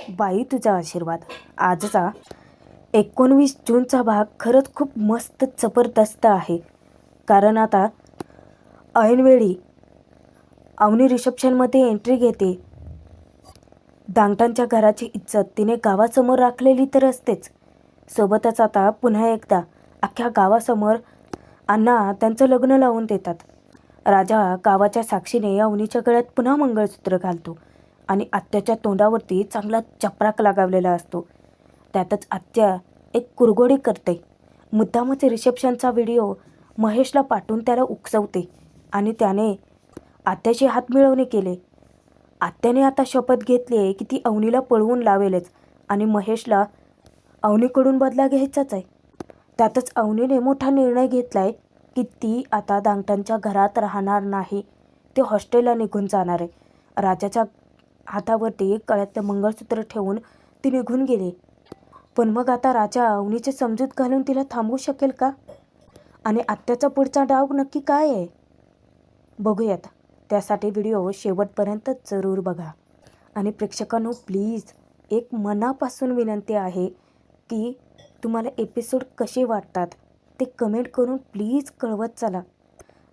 बाई तुझा आशीर्वाद आजचा 19 जूनचा भाग खरंच खूप मस्त जबरदस्त आहे. कारण आता ऐनवेळी अवनी रिसेप्शनमध्ये एंट्री घेते. दांगटांच्या घराची इज्जत तिने गावासमोर राखलेली तर असतेच, सोबतच आता पुन्हा एकदा अख्ख्या गावासमोर अण्णा त्यांचं लग्न लावून देतात. राजा गावाच्या साक्षीने अवनीच्या गळ्यात पुन्हा मंगळसूत्र घालतो आणि आत्याच्या तोंडावरती चांगला चपराक लगावलेला असतो. त्यातच आत्या एक कुरघोडी करते. मुद्दामच रिसेप्शनचा व्हिडिओ महेशला पाठवून त्याला उकसवते आणि त्याने आत्याशी हातमिळवणी केले. आत्याने आता शपथ घेतली आहे की ती अवनीला पळवून लावेलच आणि महेशला अवनीकडून बदला घ्यायचाच आहे. त्यातच अवनीने मोठा निर्णय घेतला आहे की ती आता दांगटांच्या घरात राहणार नाही, ते हॉस्टेलला निघून जाणार आहे. राजाच्या हातावरती गळ्यातलं मंगळसूत्र ठेवून ती निघून गेली. पण मग आता राजा अवनीची समजूत घालून तिला थांबवू शकेल का? आणि आत्याचा पुढचा डाव नक्की काय आहे बघूयात. त्यासाठी व्हिडिओ शेवटपर्यंत जरूर बघा. आणि प्रेक्षकांनो, प्लीज एक मनापासून विनंती आहे की तुम्हाला एपिसोड कसे वाटतात ते कमेंट करून प्लीज कळवत चला,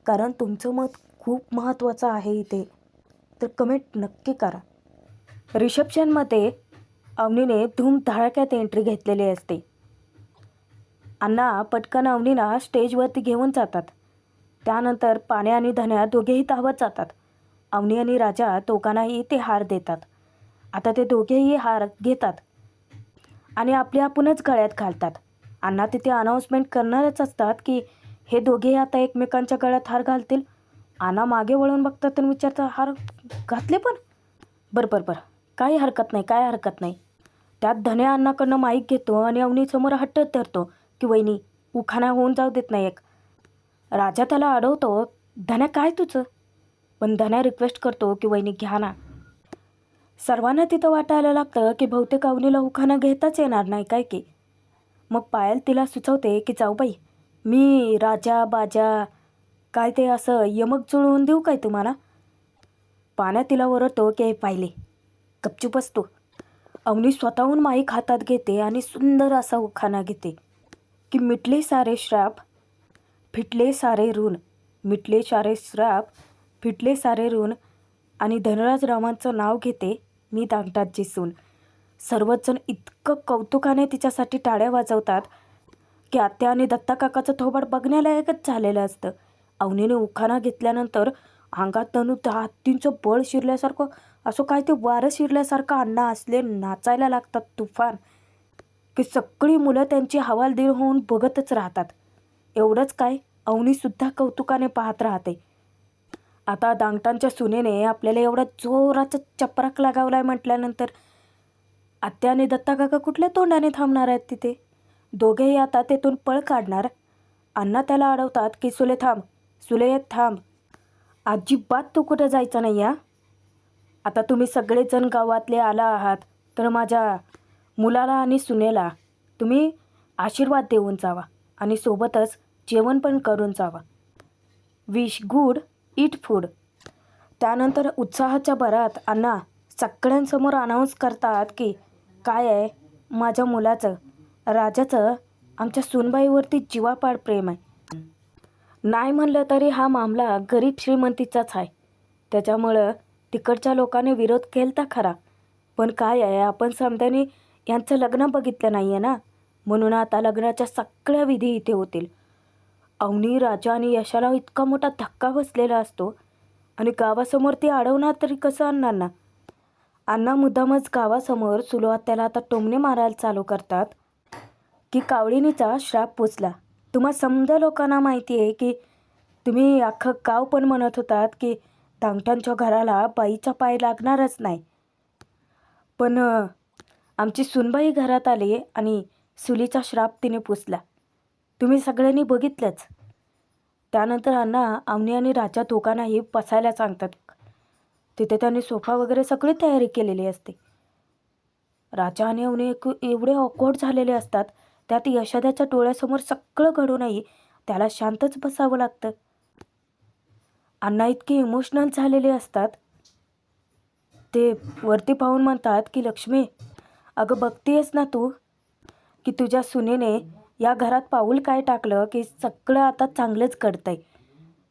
कारण तुमचं मत खूप महत्त्वाचं आहे इथे. तर कमेंट नक्की करा. रिसेप्शनमध्ये अवनीने धूमधडाक्यात एंट्री घेतलेली असते. अण्णा पटकन अवनीला स्टेजवरती घेऊन जातात. त्यानंतर पाण्या आणि धन्या दोघेही धावत जातात. अवनी आणि राजा दोघांनाही ते हार देतात. आता ते दोघेही हार घेतात आणि आपल्या आपणच गळ्यात घालतात. अण्णा तिथे अनाऊन्समेंट करणारच असतात की हे दोघेही आता एकमेकांच्या गळ्यात हार घालतील. अण्णा मागे वळून बघतात आणि विचारतात, हार घातले पण? बरं काही हरकत नाही. त्यात धन्या अण्णाकडनं माईक घेतो आणि अवनीसमोर हट्ट धरतो की वहिनी उखाणा होऊन जाऊ देत नाही एक. राजा त्याला अडवतो, धन्या काय तुझं? पण धन्या रिक्वेस्ट करतो की वहिनी घ्या ना. सर्वांना तिथं वाटायला लागतं की बहुतेक अवनीला उखाणा घेताच येणार नाही काय की. मग पायल तिला सुचवते की जाऊ बाई, मी राजा बाजा काय ते असं यमक जुळवून देऊ काय तुम्हाला? पाण्या तिला ओरडतो की पाहिले गपचूप असतो. अवनी स्वतःहून माईक हातात घेते आणि सुंदर असा उखाणा घेते की मिटले सारे श्राप फिटले सारे ऋण, मिटले सारे श्राप फिटले सारे ऋण, आणि धनराज रावांचं नाव घेते मी दांगटाची सून. सर्वच जण इतकं कौतुकाने तिच्यासाठी टाळ्या वाजवतात की आत्या आणि दत्ता काकाचं थोबाड बघण्यालायकच झालेलं असतं. अवनीने उखाणा घेतल्यानंतर अंगात तनू हत्तींचं बळ शिरल्यासारखं, असं काय ते वारं शिरल्यासारखं अण्णा असले नाचायला लागतात तुफान की सगळी मुलं त्यांची हवालदिल होऊन बघतच राहतात. एवढंच काय, अवनीसुद्धा कौतुकाने पाहत राहते. आता दांगटांच्या सुनेने आपल्याला एवढा जोराचा चपराक लगावलाय म्हटल्यानंतर आत्या आणि दत्ता काका कुठल्या तोंडाने थांबणार आहेत तिथे? दोघेही आता तेथून पळ काढणार. अण्णा त्याला अडवतात की सुले थांब, सुले थांब, अजिबात तू कुठं जायचं नाही या. आता तुम्ही सगळेजण गावातले आला आहात तर माझ्या मुलाला आणि सुनेला तुम्ही आशीर्वाद देऊन जावा आणि सोबतच जेवण पण करून जावा. Wish good eat food. त्यानंतर उत्साहाच्या भरात अण्णा सगळ्यांसमोर अनाऊन्स करतात की काय आहे, माझ्या मुलाचं राजाचं आमच्या सूनबाईवरती जीवापाड प्रेम आहे. नाही म्हणलं तरी हा मामला गरीब श्रीमंतीचाच आहे. त्याच्यामुळं तिकडच्या लोकांनी विरोध केलता खरा, पण काय आहे, आपण समध्याने यांचं लग्न बघितलं नाही आहे ना, म्हणून आता लग्नाच्या सगळ्या विधी इथे होतील. अवनी, राजा आणि यशाला इतका मोठा धक्का बसलेला असतो आणि गावासमोर ते अडवणार तरी कसं अण्णांना? अण्णा मुद्दामच गावासमोर सुरुवात त्याला आता टोमणे मारायला चालू करतात की कावळीनीचा श्राप पोचला. तुम्हा समजा लोकांना माहिती आहे की तुम्ही अख्खं गाव पण म्हणत होतात की दांगटांच्या घराला बाईचा पाय लागणारच नाही, पण आमची सुनबाई घरात आली आणि सुलीचा श्राप तिने पुसला. तुम्ही सगळ्यांनी बघितलंच. त्यानंतर अण्णा अवनी आणि राजा दोघांनाही बसायला सांगतात. तिथे त्यांनी सोफा वगैरे सगळी तयारी केलेली असते. राजा आणि अवनी एवढे ऑकवर्ड झालेले असतात. त्यात यशोदाच्या डोळ्यासमोर सगळं घडूनही त्याला शांतच बसावं लागतं. अण्णा इतके इमोशनल झालेले असतात. ते वरती पाहून म्हणतात की लक्ष्मी, अगं बघतीयस ना तू की तुझ्या सुनेने या घरात पाऊल काय टाकलं की सगळं आता चांगलंच घडतंय.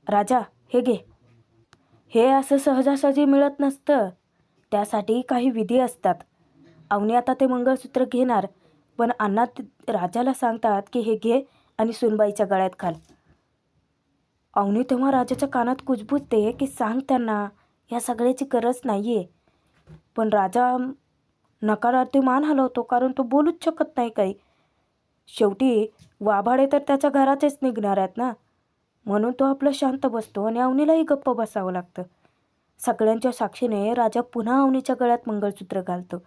राजा हे घे. हे असं सहजासहजी मिळत नसतं. त्यासाठी काही विधी असतात. अवनी आता ते मंगळसूत्र घेणार, पण अण्णा राजाला सांगतात की हे घे आणि सुनबाईच्या गळ्यात घाल. अवनी तेव्हा राजाच्या कानात कुजबुजते की सांग त्यांना, या सगळ्याची गरज नाही आहे. पण राजा नकारार्थी मान हलवतो, कारण तो बोलूच शकत नाही काही. शेवटी वाभाडे तर त्याच्या घराचेच निघणार आहेत ना, म्हणून तो आपलं शांत बसतो आणि अवनीलाही गप्प बसावं लागतं. सगळ्यांच्या साक्षीने राजा पुन्हा अवनीच्या गळ्यात मंगळसूत्र घालतो.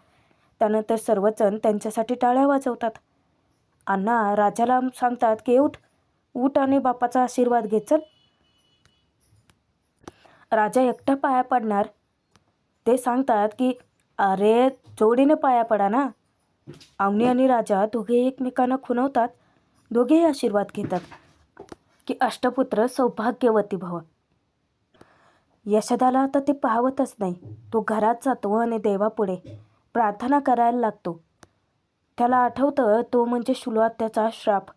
त्यानंतर सर्वजण त्यांच्यासाठी टाळ्या वाजवतात. अण्णा राजाला सांगतात की उठ उठ आणि बापाचा आशीर्वाद घे चल. राजा एकटा पाया पडणार. ते सांगतात की अरे जोडीने पाया पडा ना. अवनी आणि राजा दोघे एकमेकांना खुणवतात. दोघेही आशीर्वाद घेतात की अष्टपुत्र सौभाग्यवती भव. यशोदाला आता ते पाहवतच नाही. तो घरात जातो आणि देवापुढे प्रार्थना करायला लागतो. त्याला आठवतं तो म्हणजे शुलवात्याचा श्राप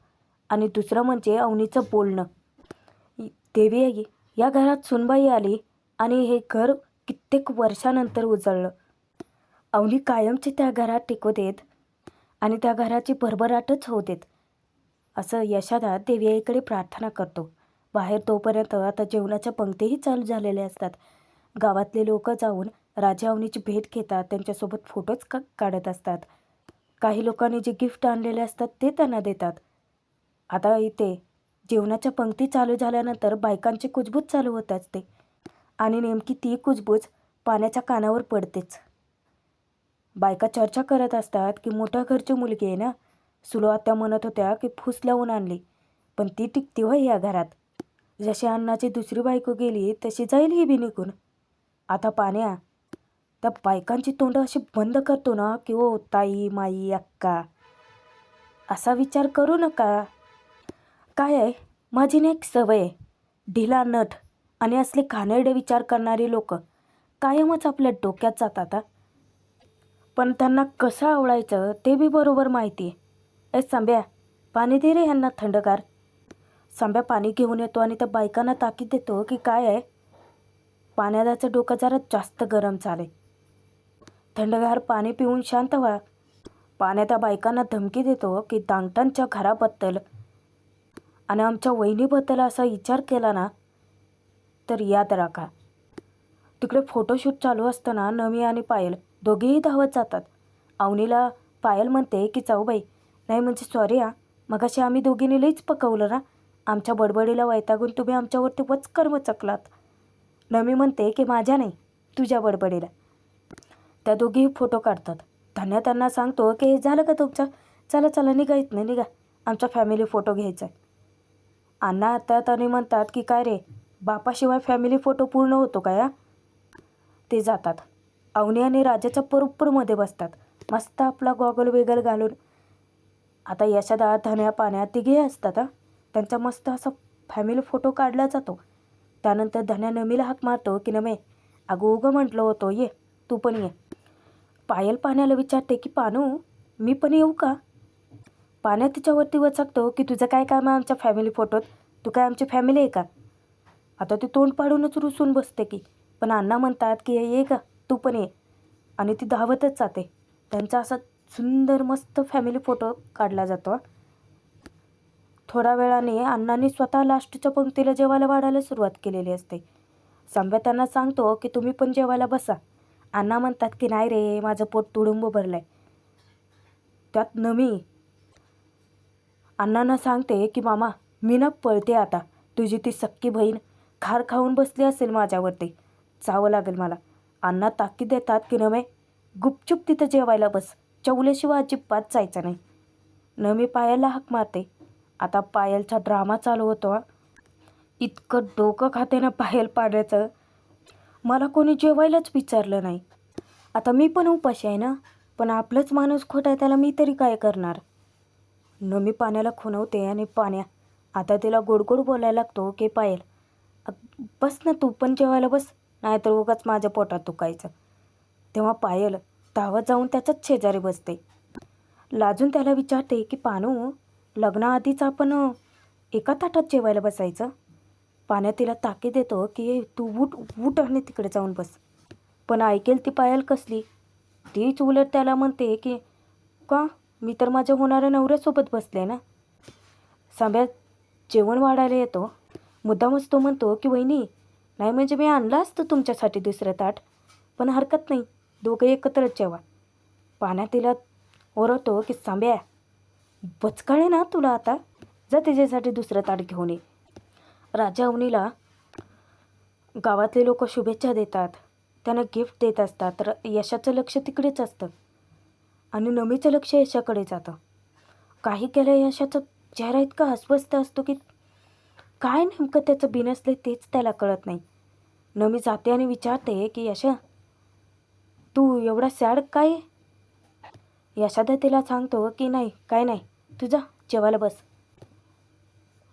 आणि दुसरं म्हणजे अवनीचं बोलणं. देवी या घरात सुनबाई आली आणि हे घर कित्येक वर्षानंतर उजळलं. अवनी कायमची त्या घरात टिकू देत आणि त्या घराची भरभराटच होऊ देत, असं यशोदा देवी आईकडे प्रार्थना करतो. बाहेर तोपर्यंत आता जेवणाच्या पंक्तीही चालू झालेल्या असतात. गावातले लोक जाऊन राजा अवनीची भेट घेतात, त्यांच्यासोबत फोटोज काढत असतात. काही लोकांनी जे गिफ्ट आणलेले असतात ते त्यांना देतात. आता इथे जेवणाच्या पंक्ती चालू झाल्यानंतर बायकांची कुजबूज चालू होत असते आणि नेमकी ती कुजबूज पाण्याच्या कानावर पडतेच. बायका चर्चा करत असतात की मोठ्या घरची मुलगी आहे ना. सुलवात्या म्हणत होत्या की फूस लावून आणली, पण ती टिकती होय या घरात. जशी अण्णाची दुसरी बायको गेली तशी जाईल ही बी निघून. आता पाण्या त्या बायकांची तोंड अशी बंद करतो ना की ओ ताई माई अक्का, असा विचार करू नका. काय आहे, माझी ना एक सवय आहे. ढिला नट आणि असले घाणेरडे विचार करणारी लोक कायमच आपल्या डोक्यात जातात. पण त्यांना कसं आवडायचं ते बी बरोबर माहिती आहे. सांब्या पाणी दे रे ह्यांना थंडगार. सांब्या पाणी घेऊन येतो आणि त्या बायकांना ताकीद देतो की काय आहे, पाण्याचं डोकं जरा जास्त गरम झाले, थंडगार पाणी पिऊन शांत व्हा. पाण्या त्या बायकांना धमकी देतो की दांगटांच्या घराबद्दल आणि आमच्या वहिनीबद्दल असा विचार केला ना तर याद राखा. तिकडे फोटोशूट चालू असताना नमी आणि पायल दोघेही धावत जातात. अवनीला पायल म्हणते की जाऊबाई नाही म्हणजे सॉरी मगाशी आम्ही दोघींनी लईच पकवलं ना. आमच्या बडबडीला वैतागून तुम्ही आमच्यावरती वचकर्म चकलात. नमी म्हणते की माझ्या नाही तुझ्या बडबडीला. त्या दोघीही फोटो काढतात. धन्या त्यांना सांगतो की हे झालं का तुमचं, चला चला निघा इथनं निघा, आमचा फॅमिली फोटो घ्यायचा आहे. अण्णा आता आणि म्हणतात की काय रे, बापाशिवाय फॅमिली फोटो पूर्ण होतो का या. ते जातात. अवनी आणि राजाच्या बरोबरमध्ये बसतात, मस्त आपला गॉगल वेगल घालून. आता यशोदा धन्या पाण्यात तिघे असतात. त्यांचा मस्त असा फॅमिली फोटो काढला जातो. त्यानंतर धन्या नमीला हाक मारतो की नमे अगं उगं म्हटलं होतं ये तू पण ये. पायल पाण्याला विचारते की पानू मी पण येऊ का. पाण्या तिच्यावरती वचकतो की तुझं काय काम आहे आमच्या फॅमिली फोटोत, तू काय आमची फॅमिली आहे का. आता ती तोंड पाडूनच रुसून बसते की, पण अण्णा म्हणतात की ये का तू पण ये, आणि ती धावतच जाते. त्यांचा असा सुंदर मस्त फॅमिली फोटो काढला जातो. थोड्या वेळाने अण्णांनी स्वतः लास्टच्या पंक्तीला जेवायला वाढायला सुरुवात केलेली असते. सांब्या त्यांना सांगतो की तुम्ही पण जेवायला बसा. अण्णा म्हणतात की नाही रे माझं पोट तुडुंब भरलं आहे. त्यात नमी अण्णांना सांगते की मामा मी ना पळते आता, तुझी ती सक्की बहीण खार खाऊन बसली असेल माझ्यावरती, जावं लागेल मला. अण्णा ताकीद देतात की नमे गुपचूप तिथं जेवायला बस, चवल्याशिवाय अजिबात जायचं नाही. नमी पायलला हाक मारते. आता पायलचा ड्रामा चालू होतो. इतकं डोकं खाते ना पायल पाण्याचं, मला कोणी जेवायलाच विचारलं नाही. आता मी पण उपाशी आहे ना, पण आपलंच माणूस खोटा आहे त्याला मी तरी काय करणार. नमी पाण्याला खुणवते आणि पाण्या आता तिला गोडगोड बोलायला लागतो की पायल बस ना तू पण जेवायला बस, नाहीतर उगाच माझ्या पोटात दुखायचं. तेव्हा पायल धावत जाऊन त्याच्याच शेजारी बसते. लाजून त्याला विचारते की पानू, लग्नाआधीच आपण एका ताटात जेवायला बसायचं. पाण्या तिला ताकीद देतो की तू उठ उठ आणि तिकडे जाऊन बस. पण ऐकेल ती पायल कसली. तीच उलट त्याला म्हणते की का, मी तर माझ्या होणाऱ्या नवऱ्यासोबत बसले ना. सांब्या जेवण वाढायला येतो. मुद्दामच तो म्हणतो की वहिनी, नाही म्हणजे मी आणलं असतं तुमच्यासाठी दुसरं ताट, पण हरकत नाही, दोघं एकत्रच जेवा. पाण्या तिला ओरडतो की सांब्या, बचकाळे ना तुला आता, जा तिच्यासाठी दुसरं ताट घेऊन ये. राजा अवनीला गावातले लोक शुभेच्छा देतात, त्यांना गिफ्ट देत असतात. तर यशाचं लक्ष तिकडेच असतं आणि नमीचं लक्ष यशाकडे जातं. काही केलं यशाचा चेहरा इतका अस्वस्थ असतो की काय नेमकं त्याचं बिनसले तेच त्याला कळत नाही. नमी जाते आणि विचारते की यशा, तू एवढा सॅड काय? यशादा तिला सांगतो की नाही काय नाही, तुझा जेवायला बस.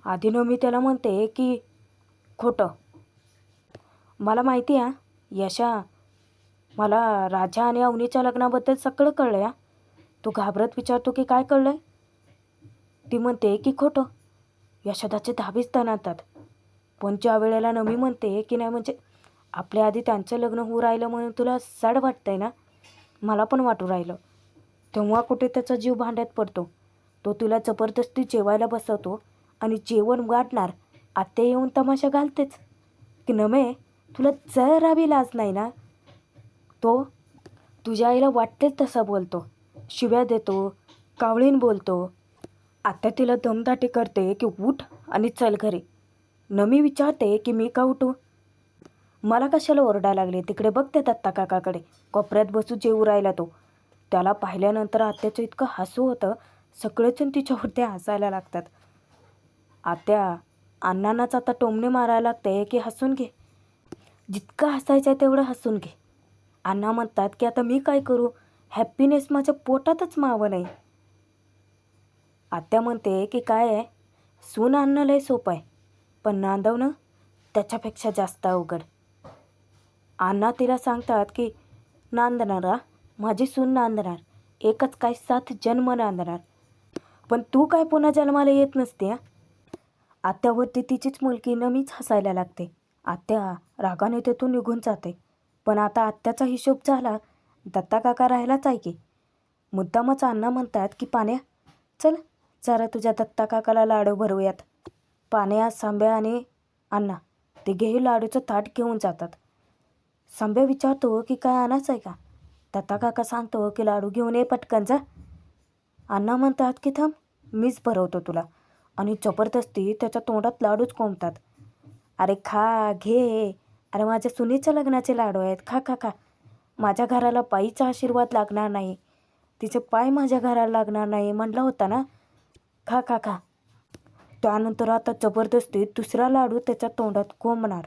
आधी नमी त्याला म्हणते की खोटं, मला माहिती आहे यशा, मला राजा आणि अवनीच्या लग्नाबद्दल सगळं कळलं या. तू घाबरत विचारतो की काय कळलंय. ती म्हणते की खोटं. यशोदाचे धाबीच तणातात. पण ज्या वेळेला नमी म्हणते की नाही म्हणजे आपल्या आधी त्यांचं लग्न होऊ राहिलं म्हणून तुला सड वाटतंय ना, मला पण वाटू राहिलं, तेव्हा कुठे त्याचा जीव भांड्यात पडतो. तो तुला जबरदस्ती जेवायला बसवतो आणि जेवण वाढणार आत्या येऊन तमाशा घालतेच की नमे, तुला जरावी लाज नाही ना. तो तुझ्या आईला वाटतेच तसा बोलतो, शिव्या देतो, कावळीन बोलतो. आत्या तिला दमदाटी करते की उठ आणि चल घरी. नमी विचारते की मी का उठू, मला कशाला ओरडा लागले, तिकडे बघते दत्ता काकाकडे, कोपऱ्यात बसू जेवू राहिला तो. त्याला पाहिल्यानंतर आत्याचं इतकं हसू होतं, सगळेजण तिच्यावरती हसायला लागतात. आत्या अण्णांनाच आता टोमणे मारायला लागते की हसून घे, जितकं हसायचं आहे तेवढं हसून घे. अण्णा म्हणतात की आता मी काय करू, हॅप्पीनेस माझ्या पोटातच मावं नाही. आत्या म्हणते की काय आहे, सून आणणं लय सोपं आहे, पण नांदवणं त्याच्यापेक्षा जास्त अवघड. अण्णा तिला सांगतात की नांदणारा माझी सून नांदणार, एकच काय 7 जन्म नांदणार, पण तू काय पुन्हा जन्माला येत नसते. आत्यावरती तिचीच मुलगी नमीच हसायला लागते. आत्या रागाने तेथून निघून जाते. पण आता आत्याचा हिशोब झाला, दत्ता काका राहिलाच आहे की. मुद्दामच अण्णा म्हणतात की पाण्या, चल जरा तुझ्या दत्ता काकाला लाडू भरवूयात. पाण्या, सांब्या आणि अण्णा तिघेही लाडूचं ताट घेऊन जातात. सांब्या विचारतो की काय आणायचं आहे का. दत्ता काका सांगतो की लाडू घेऊन ये पटकन जा. अण्णा म्हणतात की थांब, मीच भरवतो तुला, आणि जबरदस्ती त्याच्या तोंडात लाडूच कोंबतात. अरे खा घे, अरे माझ्या सुनीच्या लग्नाचे लाडू आहेत, खा खा खा. माझ्या घराला बाईचा आशीर्वाद लागणार नाही, तिचे पाय माझ्या घराला लागणार नाही म्हणला होता ना, खा खा खा. त्यानंतर आता जबरदस्ती दुसरा लाडू त्याच्या तोंडात कोंबणार.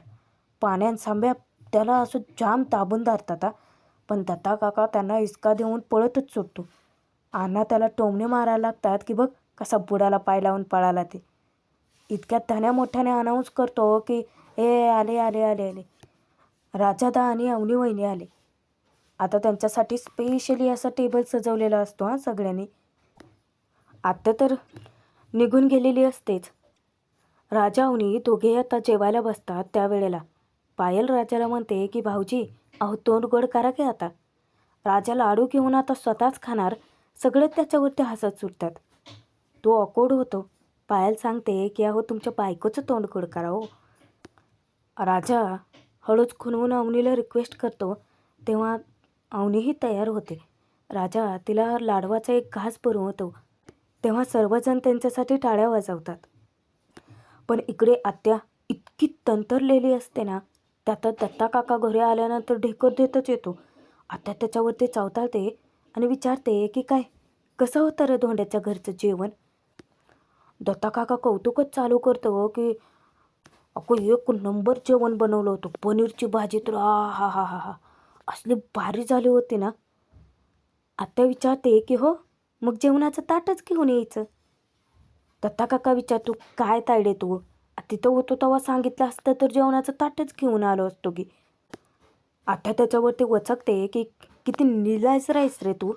पाण्यान सांब्या त्याला असं जाम दाबून धरतात, पण दत्ता काका त्यांना इसका देऊन पळतच सुटतो. अण्णा त्याला टोमणे मारायला लागतात की बघ कसा बुडाला पाय लावून पळाला ते. इतक्यात धन्या मोठ्याने अनाऊन्स करतो की ए आले आले आले आले, राजादा आणि अवनी वहिनी आले. आता त्यांच्यासाठी स्पेशली असा टेबल सजवलेला असतो सगळ्यांनी. आत्ता तर निघून गेलेली असतेच. राजा अवनी दोघे आता जेवायला बसतात. त्यावेळेला पायल राजाला म्हणते की भाऊजी, अहो तोंड गोड करा की आता. राजा लाडू घेऊन आता स्वतःच खाणार, सगळे त्याच्यावरती हसत सुटतात. तो ऑकवर्ड होतो. पायल सांगते की अहो तुमच्या बायकोचं तोंड गोड करा हो. राजा हळूच खुणवून अवनीला रिक्वेस्ट करतो, तेव्हा अवनीही तयार होते. राजा तिला लाडवाचा एक घास पुरवतो, तेव्हा सर्वजण त्यांच्यासाठी टाळ्या वाजवतात. पण इकडे आत्या इतकी तंतरलेली असते ना, त्यात दत्ता काका घरी आल्यानंतर ढेकर देतच येतो. आत्या त्याच्यावरती चावताळते आणि विचारते की काय, कसं होतं रे धोंड्याच्या घरचं जेवण. दत्ता काका कौतुकच चालू करतो की अगं एक नंबर जेवण बनवलं होतं, पनीरची भाजी तर हा हा हा हा असली भारी झाली होती ना. आत्या विचारते की हो, मग जेवणाचं ताटच घेऊन यायचं. दत्ता काका विचारतो काय तायडे तू, तिथं होतो तेव्हा सांगितलं असतं तर जेवणाचं ताटच घेऊन आलो असतो की. आत्या त्याच्यावरती वचकते की किती निलायच राहीस रे तू.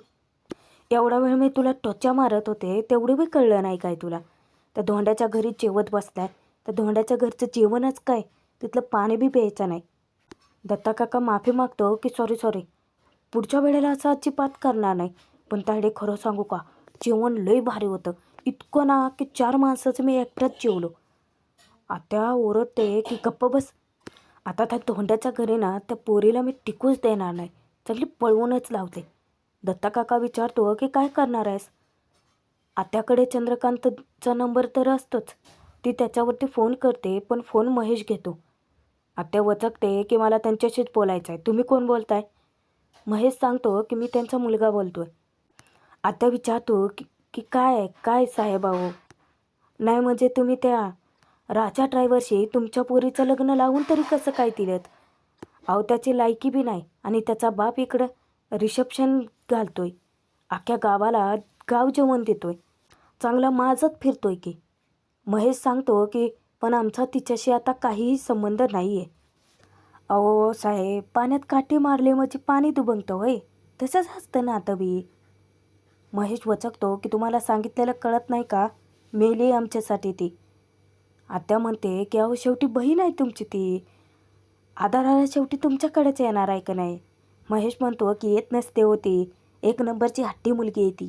एवढा वेळ मी तुला टोचा मारत होते तेवढं बी कळलं नाही काय तुला. त्या धोंड्याच्या घरी जेवत बसलाय. त्या धोंड्याच्या घरचं जेवणच काय, तिथलं पाणी बी प्यायचं नाही. दत्ता काका माफी मागतो की सॉरी पुढच्या वेळेला असं अजिबात करणार नाही. पण तायडे खरं सांगू का, जेवण लय भारी होतं. इतकं ना की 4 माणसाचं मी एकटाच जेवलो. आत्या ओरडते की गप्प बस. आता त्या धोंड्याच्या घरी ना त्या पोरीला मी टिकूच देणार नाही, सगळी पळवूनच लावते. दत्ता काका विचारतो की काय करणार आहेस. आत्याकडे चंद्रकांतचा नंबर तर असतोच. ती त्याच्यावरती फोन करते पण फोन महेश घेतो. आत्या वचकते की मला त्यांच्याशीच बोलायचं आहे. तुम्ही कोण बोलताय. महेश सांगतो की मी त्यांचा मुलगा बोलतोय. आत्या विचारतो की काय साहेब अहो. नाही म्हणजे तुम्ही त्या राजा ड्रायव्हरशी तुमच्या पोरीचं लग्न लावून तरी कसं काय दिलेत. अहो त्याची लायकी बी नाही आणि त्याचा बाप इकडं रिसेप्शन घालतोय. अख्ख्या गावाला गाव जेवण देतोय. चांगला माझत फिरतोय की. महेश सांगतो की पण आमचा तिच्याशी आता काहीही संबंध नाही आहे. अहो साहेब, पाण्यात काठी मारले म्हणजे पाणी दुबंगतं होय, तसंच असतं ना आता बी. महेश वचकतो की तुम्हाला सांगितलेलं कळत नाही का, मेली आमच्यासाठी ती. आत्या म्हणते की अहो शेवटी बहीण आहे तुमची ती, आधाराला शेवटी तुमच्याकडेच येणार आहे का नाही. महेश म्हणतो की येत नसते होती, 1 नंबरची हट्टी मुलगी आहे ती.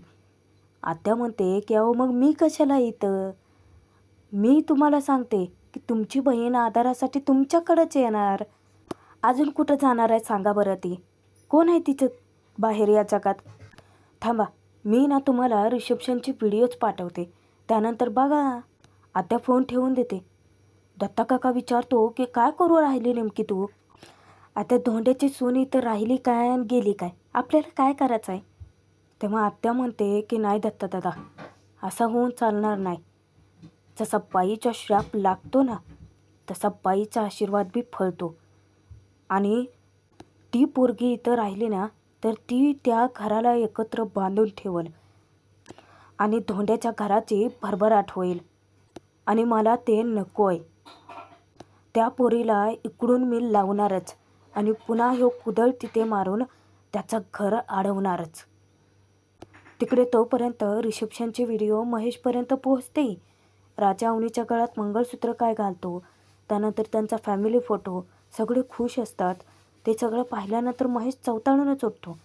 आत्या म्हणते की अहो मग मी कशाला इथं. मी तुम्हाला सांगते की तुमची बहीण आधारासाठी तुमच्याकडेच येणार. अजून कुठं जाणार आहे सांगा बरं ती. कोण आहे तिचं बाहेर या जगात. थांबा, मी ना तुम्हाला रिसेप्शनची व्हिडिओज पाठवते, त्यानंतर बघा. आत्या फोन ठेवून देते. दत्ता काका विचारतो की काय करू राहिली नेमकी तू. आता धोंड्याची सून इथं राहिली काय आणि गेली काय, आपल्याला काय करायचं आहे. तेव्हा आत्या म्हणते की नाही दत्ता दादा, असं होऊन चालणार नाही. जसा बाईचा श्राप लागतो ना, तसा बाईचा आशीर्वाद बी फळतो. आणि ती पोरगी इथं राहिली ना तर ती त्या घराला एकत्र बांधून ठेवल आणि धोंड्याच्या घराची भरभराट होईल. आणि मला ते नको आहे. त्या पोरीला इकडून मी लावणारच आणि पुन्हा ह्यो कुदळ तिथे मारून त्याचं घर अडवणारच. तिकडे तोपर्यंत रिसेप्शनचे व्हिडिओ महेशपर्यंत पोहोचते. राजा अवनीच्या गळ्यात मंगळसूत्र काय घालतो, त्यानंतर त्यांचा फॅमिली फोटो, सगळे खुश असतात. ते सगळं पाहिल्यानंतर महेश चवताळूनच उठतो.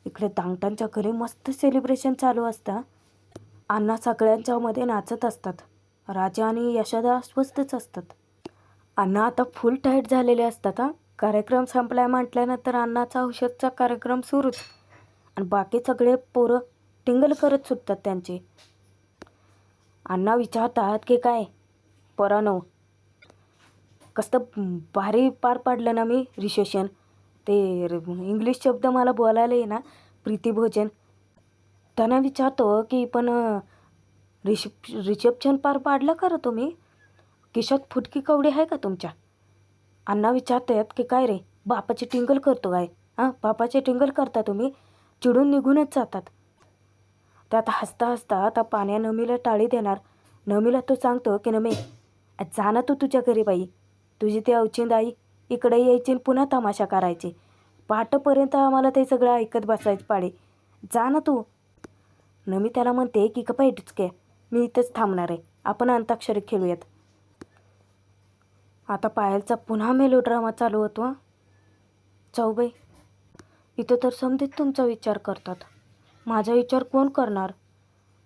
इकडे दांगटांच्या घरी मस्त सेलिब्रेशन चालू असतं. अण्णा सगळ्यांच्या मध्ये नाचत असतात. राजा आणि यशोदा अस्वस्थच असतात. अण्णा आता फुल टाईट झालेले असतात. कार्यक्रम संपलाय म्हटल्यानंतर अण्णाचा औषधचा कार्यक्रम सुरूच आणि बाकी सगळे पोरं टिंगल करत सुटतात त्यांचे. अण्णा विचारतात की काय पोरांनो, कसं भारी पार पाडलं ना मी रिसेप्शन. ते इंग्लिश शब्द मला बोलायला आहे ना, प्रीतिभोजन. त्यांना विचारतो की पण रिसेप्शन पार पाडलं खरं तुम्ही, खिशात फुटकी कवडी आहे का तुमच्या. अण्णा विचारतात की काय रे, बापाची टिंगल करतो काय. बापाची टिंगल करता तुम्ही. चिडून निघूनच जातात. त्यात हसता हसता आता पाण्या नमीला टाळी देणार. नमीला तो सांगतो की नमे, जा ना तू तुझ्या घरी बाई. तुझी ती अवचिंद आई इकडे यायची आणि पुन्हा तमाशा करायची. पहाटेपर्यंत आम्हाला ते सगळं ऐकत बसायचं पाडे. जा ना तू. नमी त्याला म्हणते की गप्पा डुचके, मी इथंच थांबणार आहे, आपण अंताक्षरी खेळूयात. आता पायलचा पुन्हा मेलोड्रामा चालू होतो. चौबाई, इथं तर समजेत तुमचा विचार करतात, माझा विचार कोण करणार.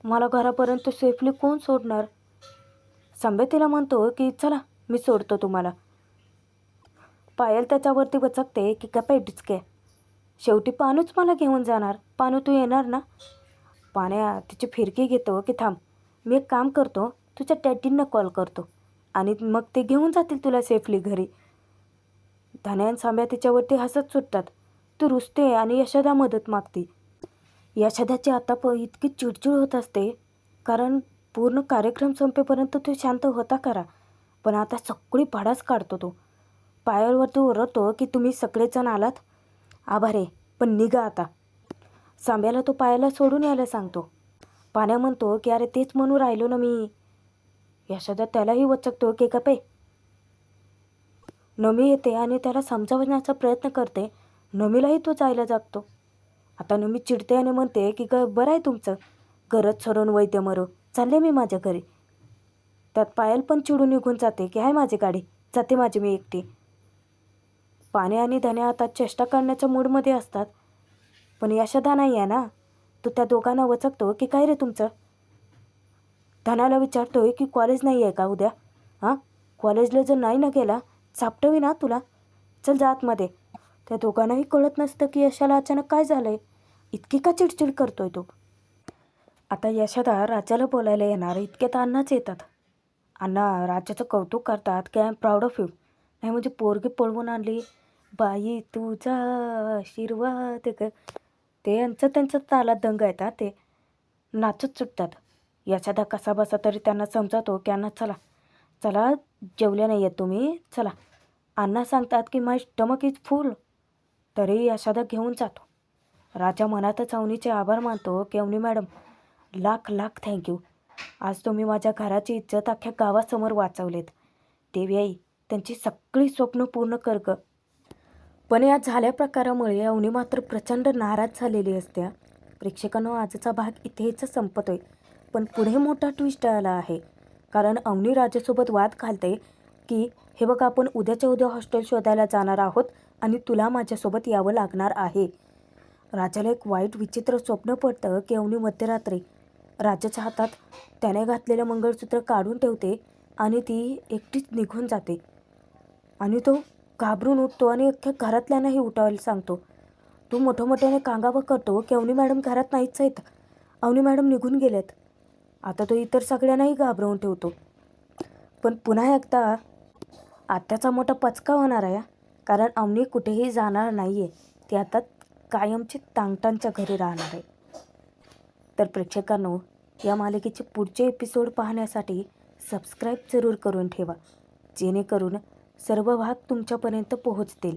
मला घरापर्यंत सेफली कोण सोडणार. संबे तिला म्हणतो की चला मी सोडतो तुम्हाला. पायल त्याच्यावरती बचकते की गप्पा डुचके, शेवटी पानूच मला घेऊन जाणार. पानू तू येणार ना. पाण्या तिची फिरकी घेतो की थांब, मी एक काम करतो, तुझ्या डॅडींना कॉल करतो आणि मग ते घेऊन जातील तुला सेफली घरी. धन्या आणि सांब्या तिच्यावरती हसत सुटतात. तू रुसते आणि यशोदा मदत मागते. यशोदाची आता इतकी चिडचिड होत असते, कारण पूर्ण कार्यक्रम संपेपर्यंत तो शांत होता खरा, पण आता सगळी भाडाच काढतो तो. पायलवरती ओरडतो की तुम्ही सगळेजण आलात, आभार आहे, पण निघा आता. सांब्याला तो पायाला सोडून यायला सांगतो. पाण्या म्हणतो की अरे तेच म्हणून राहिलो ना मी. यशोदा त्यालाही वचकतो की गप्पे. नमी येते आणि त्याला समजावण्याचा प्रयत्न करते. नमीलाही तो जायला जागतो. आता न मी चिडते आणि म्हणते की बरं आहे तुमचं, गरज सोडून वैद्य मरो, चालले मी माझ्या घरी. त्यात पायल पण चिडून निघून जाते की हाय माझी गाडी, जाते माझी मी एकटी. पाणी आणि धन्या आता चेष्टा करण्याच्या मूडमध्ये असतात, पण यशोदा नाही आहे ना. तो त्या दोघांना वचकतो की काय रे तुमचं. धनाला विचारतोय की कॉलेज नाही आहे का उद्या. हां, कॉलेजला जर नाही ना गेला चापटवी ना तुला, चल जा आतमध्ये. त्या दोघांनाही कळत नसतं की यशाला अचानक काय झालं आहे, इतकी का चिडचिड करतोय तो. आता यशोदा राज्याला बोलायला येणार इतक्यात अण्णाच येतात. अण्णा राज्याचं कौतुक करतात की I am proud of you. नाही म्हणजे पोरगी पळवून आणली, बाई तुझा आशीर्वाद ग. ते त्यांचं तालात दंग येतात, ते नाचत सुटतात. यशोदा कसा बसा तरी त्यांना समजतो की अण्णा चला चला, जेवले नाही आहेत तुम्ही, चला. अण्णा सांगतात की माय स्टमक इज फुल. तरी यशोदा घेऊन जातो. राजा मनातच अवनीचे आभार मानतो की अवनी मॅडम, लाख लाख थँक्यू. आज तुम्ही माझ्या घराची इज्जत अख्ख्या गावासमोर वाचवलेत. देवी आई त्यांची सगळी स्वप्न पूर्ण कर ग. पण या झाल्या प्रकारामुळे अवनी मात्र प्रचंड नाराज झालेली असते. प्रेक्षकांनो, आजचा भाग इथेच संपतोय, पण पुढे मोठा ट्विस्ट आला आहे. कारण अवनी राजासोबत वाद घालते की हे बघा, आपण उद्याच्या उद्या हॉस्टेल शोधायला जाणार आहोत आणि तुला माझ्यासोबत यावं लागणार आहे. राजाला एक वाईट विचित्र स्वप्न पडतं की अवनी मध्यरात्री राजाच्या हातात त्याने घातलेलं मंगळसूत्र काढून ठेवते आणि ती एकटीच निघून जाते. आणि तो घाबरून उठतो आणि अख्ख्या घरातल्यांनाही उठायला सांगतो. तो मोठमोठ्याने कांगावा करतो की अवनी मॅडम घरात नाहीच आहेत, अवनी मॅडम निघून गेलेत. आता तो इतर सगळ्यांनाही घाबरवून ठेवतो. पण पुन्हा एकदा आत्याचा मोठा पचका होणार आहे, कारण अवनी कुठेही जाणार नाही आहे. ती आता कायमची टांगटांच्या घरी राहणार आहे. तर प्रेक्षकांनो, या मालिकेचे पुढचे एपिसोड पाहण्यासाठी सबस्क्राईब जरूर करून ठेवा, जेणेकरून सर्व भाग तुमच्यापर्यंत पोहोचतील.